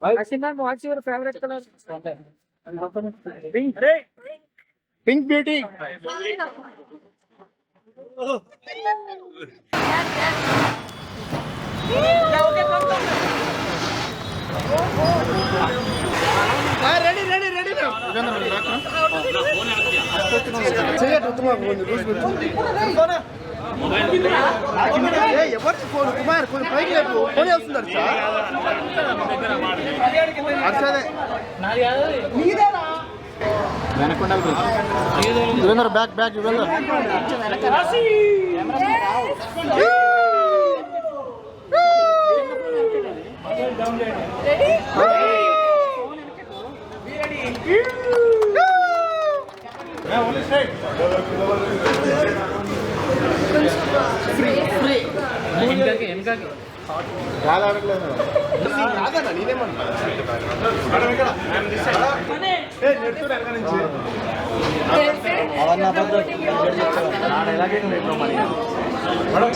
Ashiman, what's your favorite color? Pink. Pink beauty. Ready now. ఎవరి phone Kumar కొంచెం పైకి లేపు ఫోన్ వస్తున్నారు sir back back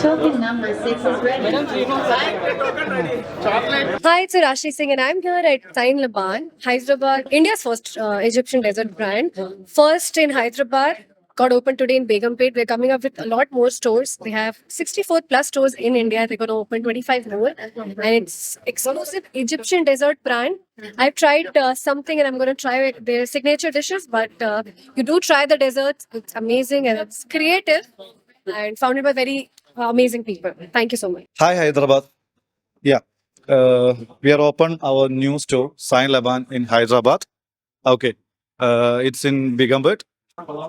Token number 6 is ready. Hi, it's Rashi Singh, and I'm here at Sain Laban, Hyderabad, India's first Egyptian desert brand. First in Hyderabad, got opened today in Begumpet. We're coming up with a lot more stores. They have 64 plus stores in India. They're going to open 25 more, and it's exclusive Egyptian desert brand. I've tried something, and I'm going to try their signature dishes. But you do try the desserts. It's amazing and it's creative, and founded by very amazing people. Thank you so much. Hi, Hyderabad. Yeah, we are open our new store, Sain Laban in Hyderabad. Okay, it's in Begumpet.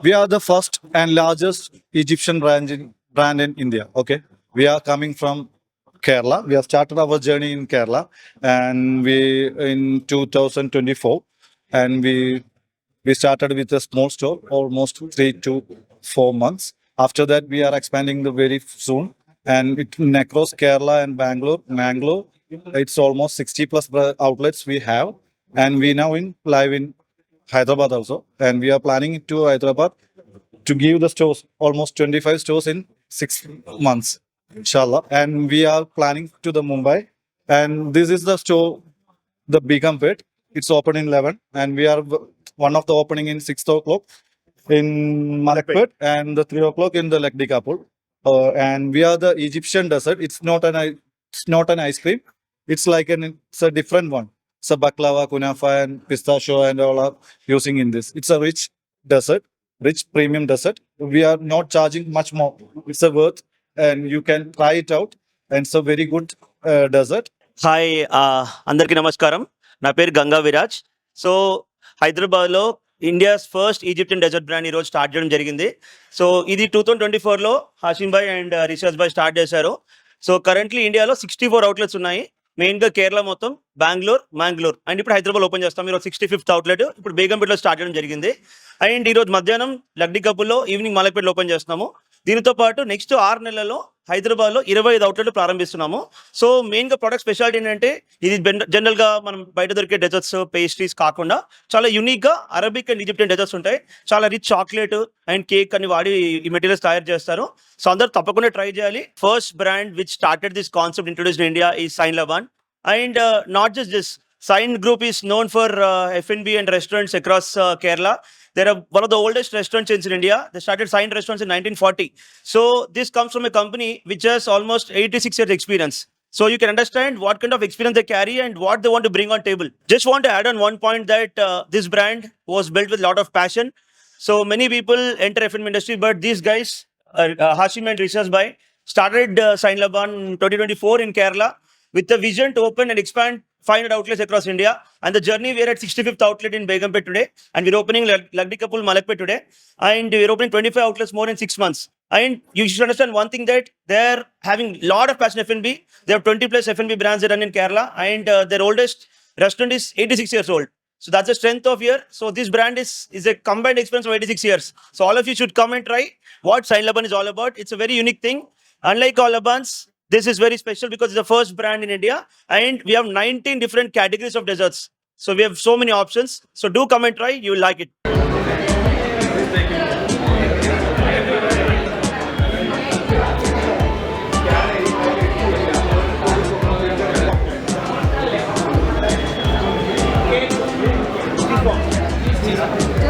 We are the first and largest Egyptian brand in India. Okay, we are coming from Kerala. We have started our journey in Kerala, and we in 2024, and we started with a small store, almost 3 to 4 months. After that, we are expanding the very soon, and across Kerala and Mangalore, it's almost 60 plus outlets we have, and we now live in Hyderabad also, and we are planning to Hyderabad to give the stores almost 25 stores in 6 months, inshallah. And we are planning to the Mumbai, and this is the store, the Begumpet. It's open in 11, and we are one of the opening in 6 o'clock in Malakpet and the 3 o'clock in the Lakdi Kapur. And we are the Egyptian desert. It's not an ice cream. It's like it's a different one. So baklava, kunafa, and pistachio and all are using in this. It's a rich dessert, rich premium dessert. We are not charging much more. It's a worth, and you can try it out. And it's a very good dessert. Hi అందరికీ నమస్కారం. నా పేరు Ganga Viraj. So హైదరాబాద్లో India's first Egyptian dessert brand ఈరోజు start చేయడం జరిగింది. So ఇది 2024లో హాషిమ్ భాయ్ అండ్ రిషాజ్ భాయ్ స్టార్ట్ చేశారు. సో కరెంట్లీ ఇండియాలో 64 అవుట్లెట్స్ ఉన్నాయి. మెయిన్గా కేరళ మొత్తం, మ్యాంగ్లూర్ అండ్ ఇప్పుడు హైదరాబాద్ ఓపెన్ చేస్తాం. ఈరోజు 65th అవుట్లెట్ ఇప్పుడు బేగంపేటలో స్టార్ట్ చేయడం జరిగింది. అండ్ ఈరోజు మధ్యాహ్నం లక్డీ కపుల్లో, ఈవినింగ్ మలక్పేటలో ఓపెన్ చేస్తున్నాము. దీనితో పాటు నెక్స్ట్ 6 నెలల్లో హైదరాబాద్లో 25 అవుట్లెట్లు ప్రారంభిస్తున్నాము. సో మెయిన్గా ప్రొడక్ట్ స్పెషాలిటీ ఏంటంటే ఇది జనరల్గా మనం బయట దొరికే డెజర్ట్స్, పేస్ట్రీస్ కాకుండా చాలా యూనిక్గా అరబిక్ అండ్ ఈజిప్షియన్ డెజర్ట్స్ ఉంటాయి. చాలా రిచ్ చాక్లెట్ అండ్ కేక్ అని వాడి ఈ మెటీరియల్స్ తయారు చేస్తారు. సో అందరూ తప్పకుండా ట్రై చేయాలి. First brand which started this concept introduced in India is Sain Laban. And not just this, Sain Group is known for F&B and restaurants across Kerala. They are one of the oldest restaurant chains in India. They started Sain Restaurants in 1940. So this comes from a company which has almost 86 years experience. So you can understand what kind of experience they carry and what they want to bring on table. Just want to add on one point that this brand was built with a lot of passion. So many people enter F&B industry, but these guys, Hashim and Rishas Bhai, started Sain Laban in 2024 in Kerala, with the vision to open and expand 500 outlets across India. And the journey, we're at 65th outlet in Begumpet today. And we're opening Lakdi Kapul, Malakpet today. And we're opening 25 outlets more in 6 months. And you should understand one thing, that they're having a lot of passion F&B. They have 20 plus F&B brands that run in Kerala. And their oldest restaurant is 86 years old. So that's the strength of here. So this brand is a combined experience of 86 years. So all of you should come and try what Sain Laban is all about. It's a very unique thing. Unlike all Labans, this is very special because it's the first brand in India, and we have 19 different categories of desserts. So we have so many options. So do come and try. You will like it. please.